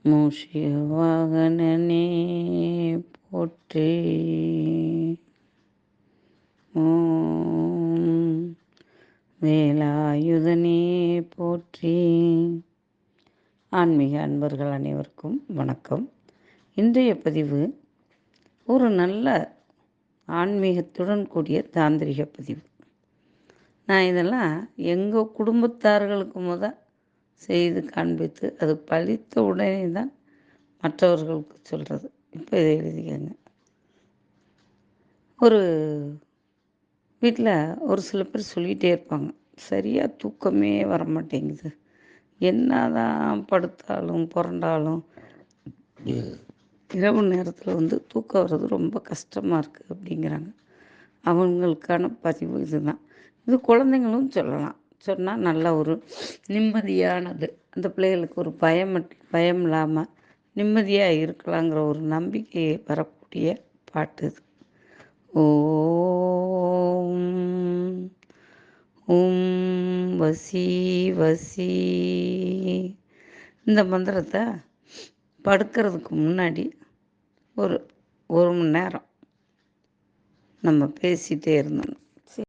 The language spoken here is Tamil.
மூஷிக வாகனனே போற்றி. ஓம் வேலாயுதனே போற்றி. ஆன்மீக அன்பர்கள் அனைவருக்கும் வணக்கம். இன்றைய பதிவு ஒரு நல்ல ஆன்மீகத்துடன் கூடிய தாந்திரிக பதிவு. நான் இதெல்லாம் எங்கள் குடும்பத்தார்களுக்கு செய்து காண்பித்து அது பழித்த உடனே தான் மற்றவர்களுக்கு சொல்கிறது. இப்போ இதை எழுதிக்கங்க. ஒரு வீட்டில் ஒரு சில பேர் சொல்லிகிட்டே இருப்பாங்க, சரியாக தூக்கமே வர மாட்டேங்குது, என்ன தான் படுத்தாலும் புரண்டாலும் இரவு நேரத்தில் தூக்கம் வர்றது ரொம்ப கஷ்டமாக இருக்குது அப்படிங்கிறாங்க. அவங்களுக்கான பதிவு இதுதான். இது குழந்தைங்களும் சொல்லலாம். சொன்னால் நல்ல ஒரு நிம்மதியானது, அந்த பிள்ளைகளுக்கு ஒரு பயம் இல்லாமல் நிம்மதியாக இருக்கலாங்கிற ஒரு நம்பிக்கையை வரக்கூடிய பாட்டு இது. ஓம் ஓம் வசி வசி. இந்த மந்திரத்தை படுக்கிறதுக்கு முன்னாடி ஒரு மணி நேரம் நம்ம பேசிகிட்டே இருந்தோம்.